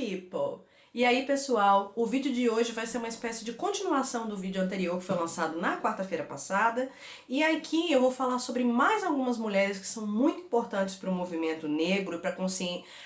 people! E aí, pessoal, o vídeo de hoje vai ser uma espécie de continuação do vídeo anterior que foi lançado na quarta-feira passada. E aqui eu vou falar sobre mais algumas mulheres que são muito importantes para o movimento negro, para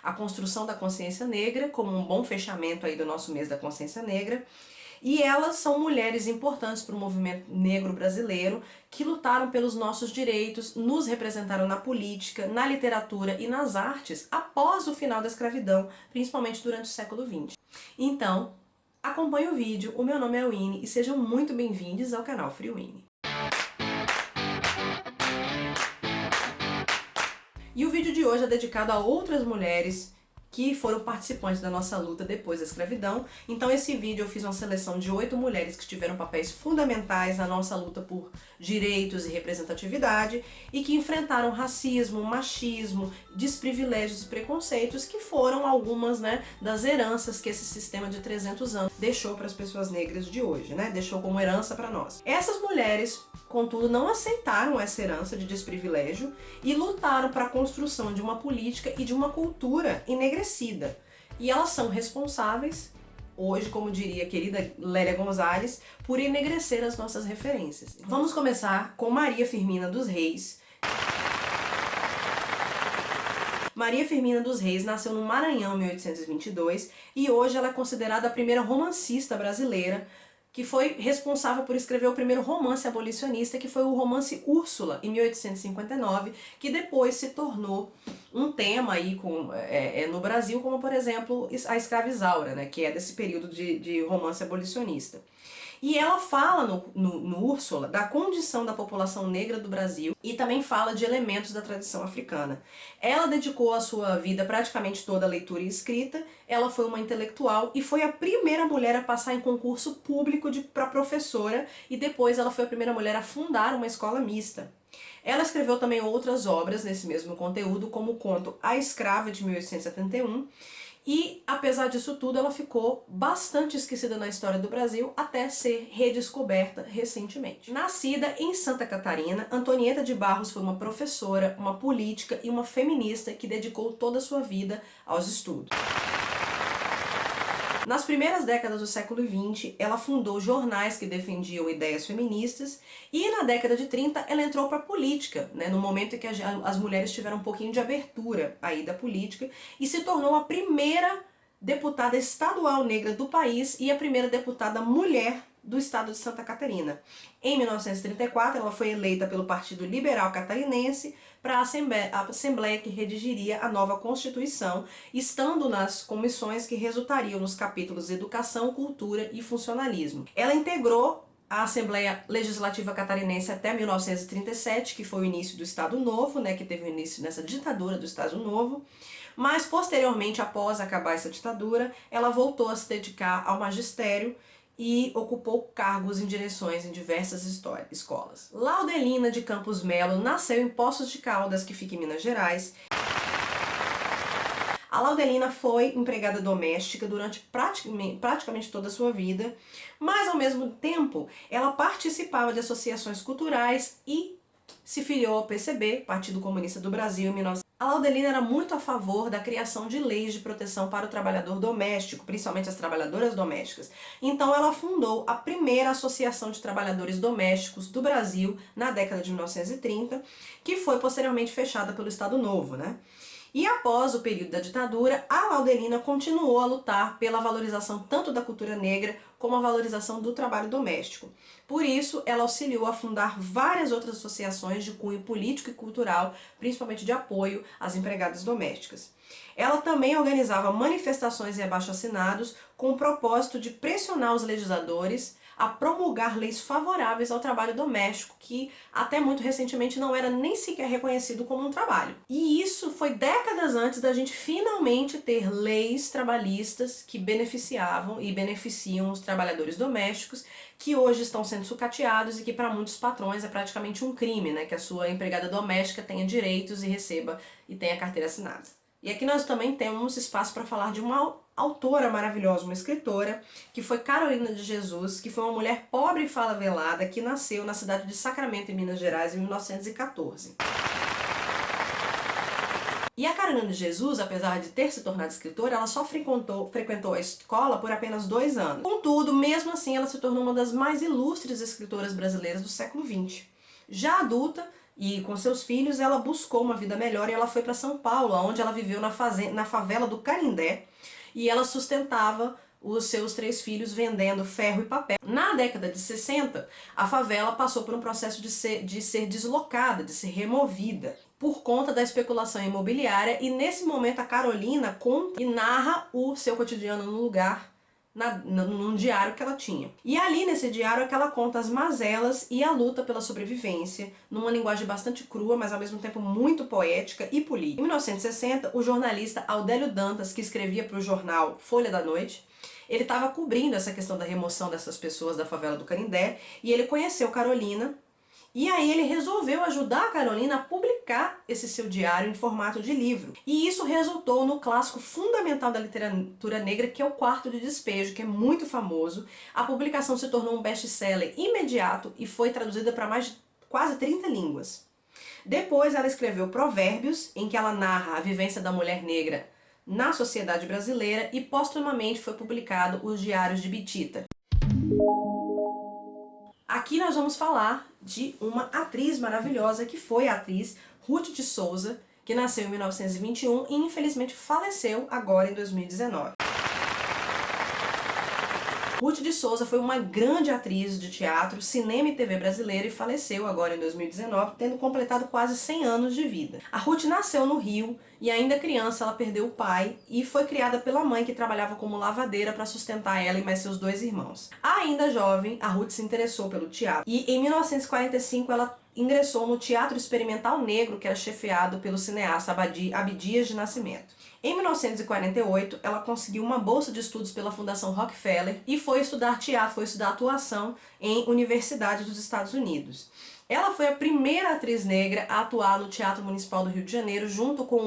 a construção da consciência negra, como um bom fechamento aí do nosso mês da consciência negra. E elas são mulheres importantes para o movimento negro brasileiro, que lutaram pelos nossos direitos, nos representaram na política, na literatura e nas artes após o final da escravidão, principalmente durante o século XX. Então, acompanhe o vídeo, o meu nome é Winnie e sejam muito bem-vindos ao canal Free Winnie. E o vídeo de hoje é dedicado a outras mulheres que foram participantes da nossa luta depois da escravidão. Então esse vídeo eu fiz uma seleção de 8 mulheres que tiveram papéis fundamentais na nossa luta por direitos e representatividade e que enfrentaram racismo, machismo, desprivilégios e preconceitos que foram algumas, das heranças que esse sistema de 300 anos deixou para as pessoas negras de hoje, deixou como herança para nós. Essas mulheres, contudo, não aceitaram essa herança de desprivilégio e lutaram para a construção de uma política e de uma cultura enegrecida. E elas são responsáveis, hoje, como diria a querida Lélia Gonzalez, por enegrecer as nossas referências. Vamos começar com Maria Firmina dos Reis. Maria Firmina dos Reis nasceu no Maranhão em 1822 e hoje ela é considerada a primeira romancista brasileira, que foi responsável por escrever o primeiro romance abolicionista, que foi o romance Úrsula, em 1859, que depois se tornou um tema aí no Brasil, como por exemplo a Escrava Isaura, que é desse período de romance abolicionista. E ela fala no Úrsula da condição da população negra do Brasil e também fala de elementos da tradição africana. Ela dedicou a sua vida praticamente toda à leitura e escrita, ela foi uma intelectual e foi a primeira mulher a passar em concurso público para professora e depois ela foi a primeira mulher a fundar uma escola mista. Ela escreveu também outras obras nesse mesmo conteúdo, como o conto A Escrava, de 1871, e, apesar disso tudo, ela ficou bastante esquecida na história do Brasil até ser redescoberta recentemente. Nascida em Santa Catarina, Antonieta de Barros foi uma professora, uma política e uma feminista que dedicou toda a sua vida aos estudos. Nas primeiras décadas do século XX, ela fundou jornais que defendiam ideias feministas e na década de 30 ela entrou para a política, no momento em que as mulheres tiveram um pouquinho de abertura aí da política e se tornou a primeira deputada estadual negra do país e a primeira deputada mulher do estado de Santa Catarina. Em 1934, ela foi eleita pelo Partido Liberal Catarinense para a Assembleia que redigiria a nova Constituição, estando nas comissões que resultariam nos capítulos Educação, Cultura e Funcionalismo. Ela integrou a Assembleia Legislativa Catarinense até 1937, que foi o início do Estado Novo, que teve o início nessa ditadura do Estado Novo, mas posteriormente, após acabar essa ditadura, ela voltou a se dedicar ao magistério e ocupou cargos em direções em diversas escolas. Laudelina de Campos Melo nasceu em Poços de Caldas, que fica em Minas Gerais. A Laudelina foi empregada doméstica durante praticamente toda a sua vida, mas ao mesmo tempo ela participava de associações culturais e se filiou ao PCB, Partido Comunista do Brasil, em 1900. A Laudelina era muito a favor da criação de leis de proteção para o trabalhador doméstico, principalmente as trabalhadoras domésticas. Então ela fundou a primeira associação de trabalhadores domésticos do Brasil na década de 1930, que foi posteriormente fechada pelo Estado Novo, E após o período da ditadura, a Laudelina continuou a lutar pela valorização tanto da cultura negra como a valorização do trabalho doméstico. Por isso, ela auxiliou a fundar várias outras associações de cunho político e cultural, principalmente de apoio às empregadas domésticas. Ela também organizava manifestações e abaixo-assinados com o propósito de pressionar os legisladores a promulgar leis favoráveis ao trabalho doméstico, que até muito recentemente não era nem sequer reconhecido como um trabalho. E isso foi décadas antes da gente finalmente ter leis trabalhistas que beneficiavam e beneficiam os trabalhadores domésticos, que hoje estão sendo sucateados e que para muitos patrões é praticamente um crime, que a sua empregada doméstica tenha direitos e receba e tenha carteira assinada. E aqui nós também temos espaço para falar de uma autora maravilhosa, uma escritora, que foi Carolina de Jesus, que foi uma mulher pobre e favelada que nasceu na cidade de Sacramento, em Minas Gerais, em 1914. E a Carolina de Jesus, apesar de ter se tornado escritora, ela só frequentou a escola por apenas 2 anos. Contudo, mesmo assim, ela se tornou uma das mais ilustres escritoras brasileiras do século XX. Já adulta e com seus filhos, ela buscou uma vida melhor e ela foi para São Paulo, onde ela viveu na favela do Canindé, e ela sustentava os seus 3 filhos vendendo ferro e papel. Na década de 60, a favela passou por um processo de ser deslocada, de ser removida, por conta da especulação imobiliária, e nesse momento a Carolina conta e narra o seu cotidiano no lugar, num diário que ela tinha. E ali nesse diário é que ela conta as mazelas e a luta pela sobrevivência, numa linguagem bastante crua, mas ao mesmo tempo muito poética e política. Em 1960, o jornalista Audélio Dantas, que escrevia para o jornal Folha da Noite, ele estava cobrindo essa questão da remoção dessas pessoas da favela do Canindé, e ele conheceu Carolina, e aí ele resolveu ajudar a Carolina a publicar esse seu diário em formato de livro. E isso resultou no clássico fundamental da literatura negra, que é o Quarto de Despejo, que é muito famoso. A publicação se tornou um best-seller imediato e foi traduzida para mais de quase 30 línguas. Depois ela escreveu Provérbios, em que ela narra a vivência da mulher negra na sociedade brasileira, e postumamente foi publicado Os Diários de Bitita. Aqui nós vamos falar de uma atriz maravilhosa, que foi a atriz Ruth de Souza, que nasceu em 1921 e infelizmente faleceu agora em 2019. Ruth de Souza foi uma grande atriz de teatro, cinema e TV brasileira e faleceu agora em 2019, tendo completado quase 100 anos de vida. A Ruth nasceu no Rio e ainda criança ela perdeu o pai e foi criada pela mãe, que trabalhava como lavadeira para sustentar ela e mais seus 2 irmãos. Ainda jovem, a Ruth se interessou pelo teatro e em 1945 ela ingressou no Teatro Experimental Negro, que era chefiado pelo cineasta Abdias de Nascimento. Em 1948, ela conseguiu uma bolsa de estudos pela Fundação Rockefeller e foi estudar teatro, foi estudar atuação em universidades dos Estados Unidos. Ela foi a primeira atriz negra a atuar no Teatro Municipal do Rio de Janeiro, junto com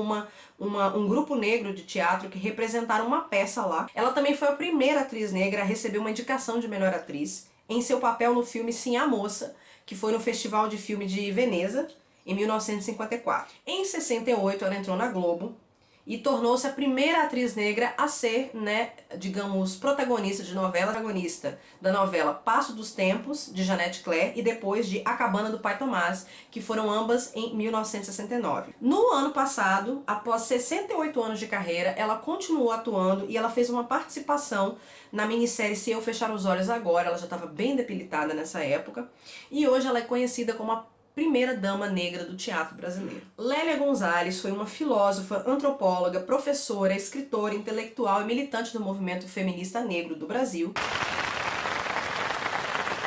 um grupo negro de teatro que representaram uma peça lá. Ela também foi a primeira atriz negra a receber uma indicação de melhor atriz em seu papel no filme Sim, a Moça, que foi no Festival de Filme de Veneza, em 1954. Em 68, ela entrou na Globo e tornou-se a primeira atriz negra a ser, digamos, protagonista de novela, protagonista da novela Passo dos Tempos, de Janete Claire, e depois de A Cabana do Pai Tomás, que foram ambas em 1969. No ano passado, após 68 anos de carreira, ela continuou atuando e ela fez uma participação na minissérie Se Eu Fechar os Olhos Agora. Ela já estava bem debilitada nessa época, e hoje ela é conhecida como a primeira dama negra do teatro brasileiro. Lélia Gonzalez foi uma filósofa, antropóloga, professora, escritora, intelectual e militante do movimento feminista negro do Brasil.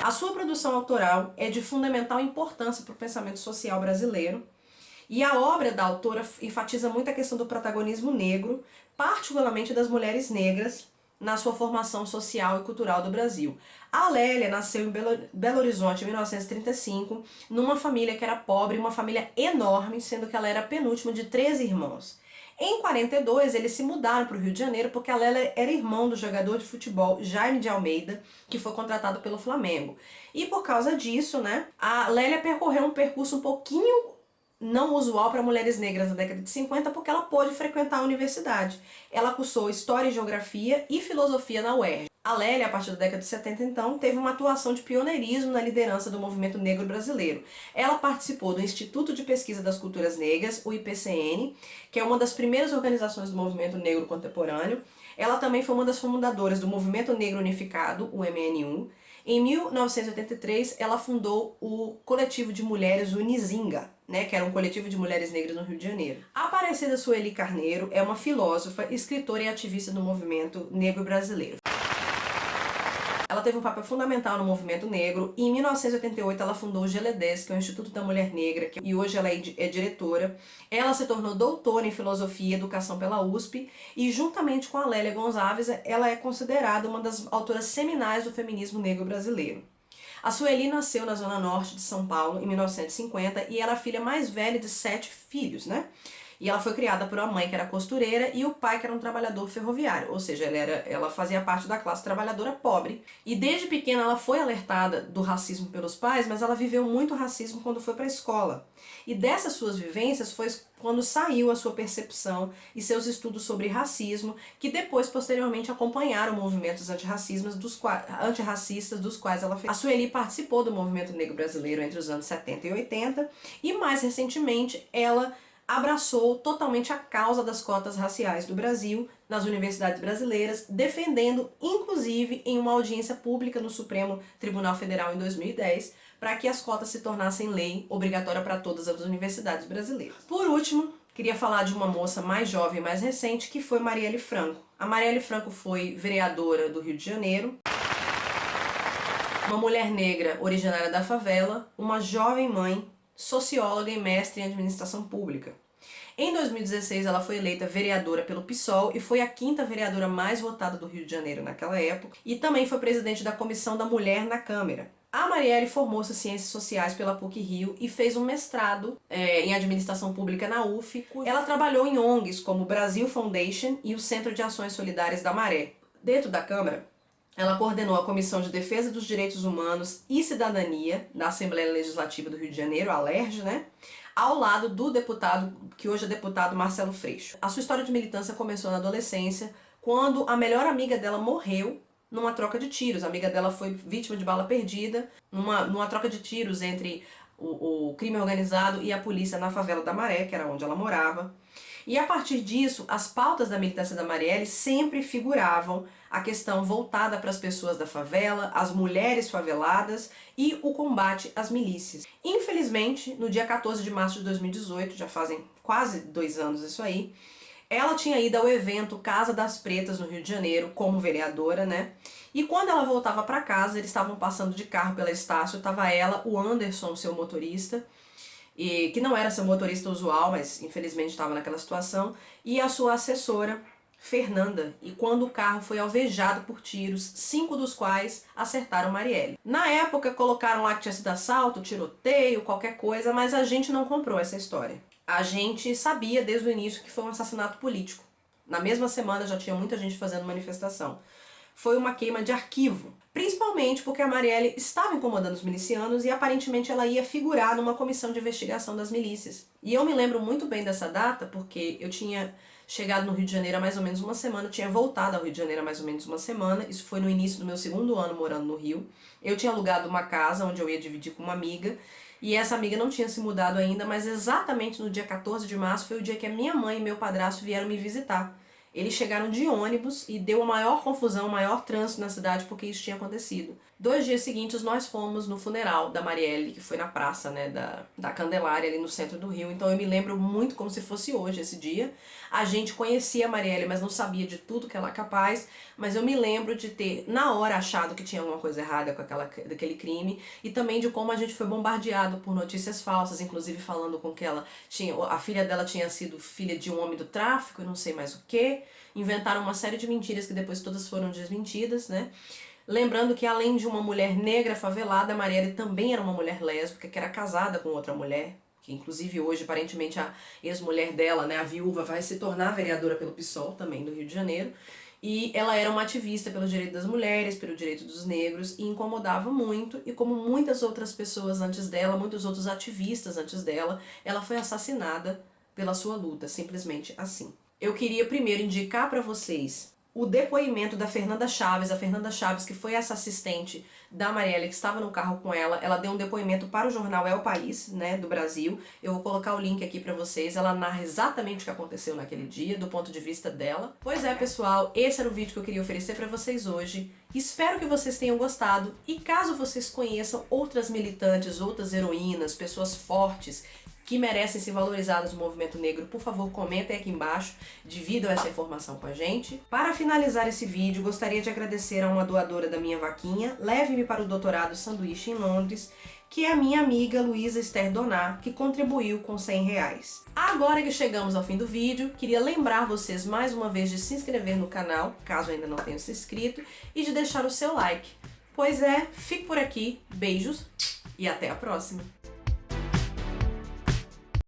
A sua produção autoral é de fundamental importância para o pensamento social brasileiro, e a obra da autora enfatiza muito a questão do protagonismo negro, particularmente das mulheres negras, na sua formação social e cultural do Brasil. A Lélia nasceu em Belo Horizonte em 1935, numa família que era pobre, uma família enorme, sendo que ela era a penúltima de 13 irmãos. Em 42, eles se mudaram para o Rio de Janeiro porque a Lélia era irmão do jogador de futebol Jaime de Almeida, que foi contratado pelo Flamengo. E por causa disso, a Lélia percorreu um percurso um pouquinho não usual para mulheres negras na década de 50, porque ela pôde frequentar a universidade. Ela cursou História e Geografia e Filosofia na UERJ. A Lélia, a partir da década de 70, então, teve uma atuação de pioneirismo na liderança do movimento negro brasileiro. Ela participou do Instituto de Pesquisa das Culturas Negras, o IPCN, que é uma das primeiras organizações do movimento negro contemporâneo. Ela também foi uma das fundadoras do Movimento Negro Unificado, o MNU. Em 1983, ela fundou o coletivo de mulheres Unizinga, que era um coletivo de mulheres negras no Rio de Janeiro. A Aparecida Sueli Carneiro é uma filósofa, escritora e ativista do movimento negro brasileiro. Ela teve um papel fundamental no movimento negro e em 1988 ela fundou o GLEDES, que é o Instituto da Mulher Negra, e hoje ela é diretora. Ela se tornou doutora em Filosofia e Educação pela USP e, juntamente com a Lélia Gonzalez, ela é considerada uma das autoras seminais do feminismo negro brasileiro. A Sueli nasceu na zona norte de São Paulo em 1950 e era a filha mais velha de 7 filhos, E ela foi criada por uma mãe que era costureira e o pai que era um trabalhador ferroviário, ou seja, ela fazia parte da classe trabalhadora pobre. E desde pequena ela foi alertada do racismo pelos pais, mas ela viveu muito racismo quando foi para a escola. E dessas suas vivências foi quando saiu a sua percepção e seus estudos sobre racismo, que depois, posteriormente, acompanharam movimentos antirracistas dos quais ela fez. A Sueli participou do movimento negro brasileiro entre os anos 70 e 80 e, mais recentemente, ela abraçou totalmente a causa das cotas raciais do Brasil nas universidades brasileiras, defendendo, inclusive, em uma audiência pública no Supremo Tribunal Federal em 2010, para que as cotas se tornassem lei obrigatória para todas as universidades brasileiras. Por último, queria falar de uma moça mais jovem e mais recente, que foi Marielle Franco. A Marielle Franco foi vereadora do Rio de Janeiro, uma mulher negra originária da favela, uma jovem mãe, socióloga e mestre em administração pública. Em 2016, ela foi eleita vereadora pelo PSOL e foi a 5ª vereadora mais votada do Rio de Janeiro naquela época, e também foi presidente da Comissão da Mulher na Câmara. A Marielle formou-se em Ciências Sociais pela PUC-Rio e fez um mestrado em Administração Pública na UF. Ela trabalhou em ONGs como o Brasil Foundation e o Centro de Ações Solidárias da Maré. Dentro da Câmara, ela coordenou a Comissão de Defesa dos Direitos Humanos e Cidadania da Assembleia Legislativa do Rio de Janeiro, a LERJ, ao lado do deputado, que hoje é deputado Marcelo Freixo. A sua história de militância começou na adolescência, quando a melhor amiga dela morreu numa troca de tiros. A amiga dela foi vítima de bala perdida numa troca de tiros entre o crime organizado e a polícia na favela da Maré, que era onde ela morava. E a partir disso, as pautas da militância da Marielle sempre figuravam a questão voltada para as pessoas da favela, as mulheres faveladas e o combate às milícias. Infelizmente, no dia 14 de março de 2018, já fazem quase 2 anos isso aí, ela tinha ido ao evento Casa das Pretas no Rio de Janeiro como vereadora, E quando ela voltava para casa, eles estavam passando de carro pela Estácio, estava ela, o Anderson, seu motorista, e que não era seu motorista usual, mas infelizmente estava naquela situação, e a sua assessora, Fernanda, e quando o carro foi alvejado por tiros, 5 dos quais acertaram Marielle. Na época colocaram lá que tinha sido assalto, tiroteio, qualquer coisa, mas a gente não comprou essa história. A gente sabia desde o início que foi um assassinato político. Na mesma semana já tinha muita gente fazendo manifestação. Foi uma queima de arquivo, principalmente porque a Marielle estava incomodando os milicianos e aparentemente ela ia figurar numa comissão de investigação das milícias. E eu me lembro muito bem dessa data porque eu tinha chegado no Rio de Janeiro há mais ou menos uma semana, eu tinha voltado ao Rio de Janeiro há mais ou menos uma semana, isso foi no início do meu 2º ano morando no Rio. Eu tinha alugado uma casa onde eu ia dividir com uma amiga, e essa amiga não tinha se mudado ainda, mas exatamente no dia 14 de março foi o dia que a minha mãe e meu padrasto vieram me visitar. Eles chegaram de ônibus e deu a maior confusão, o maior trânsito na cidade porque isso tinha acontecido. 2 dias seguintes nós fomos no funeral da Marielle, que foi na praça da Candelária, ali no centro do Rio. Então eu me lembro muito como se fosse hoje esse dia. A gente conhecia a Marielle, mas não sabia de tudo que ela é capaz. Mas eu me lembro de ter, na hora, achado que tinha alguma coisa errada com daquele crime. E também de como a gente foi bombardeado por notícias falsas, inclusive falando com que a filha dela tinha sido filha de um homem do tráfico e não sei mais o que. Inventaram uma série de mentiras que depois todas foram desmentidas, Lembrando que além de uma mulher negra favelada, a Marielle também era uma mulher lésbica, que era casada com outra mulher, que inclusive hoje, aparentemente, a ex-mulher dela, a viúva, vai se tornar vereadora pelo PSOL, também do Rio de Janeiro. E ela era uma ativista pelo direito das mulheres, pelo direito dos negros, e incomodava muito, e como muitas outras pessoas antes dela, muitos outros ativistas antes dela, ela foi assassinada pela sua luta, simplesmente assim. Eu queria primeiro indicar para vocês o depoimento da Fernanda Chaves, a Fernanda Chaves, que foi essa assistente da Marielle, que estava no carro com ela deu um depoimento para o jornal É o País, do Brasil. Eu vou colocar o link aqui para vocês, ela narra exatamente o que aconteceu naquele dia, do ponto de vista dela. Pois é, pessoal, esse era o vídeo que eu queria oferecer para vocês hoje. Espero que vocês tenham gostado, e caso vocês conheçam outras militantes, outras heroínas, pessoas fortes, que merecem ser valorizadas no movimento negro, por favor, comentem aqui embaixo, dividam essa informação com a gente. Para finalizar esse vídeo, gostaria de agradecer a uma doadora da minha vaquinha, Leve-me para o Doutorado Sanduíche em Londres, que é a minha amiga Luísa Esther Donar, que contribuiu com R$100. Agora que chegamos ao fim do vídeo, queria lembrar vocês mais uma vez de se inscrever no canal, caso ainda não tenham se inscrito, e de deixar o seu like. Pois é, fico por aqui, beijos e até a próxima!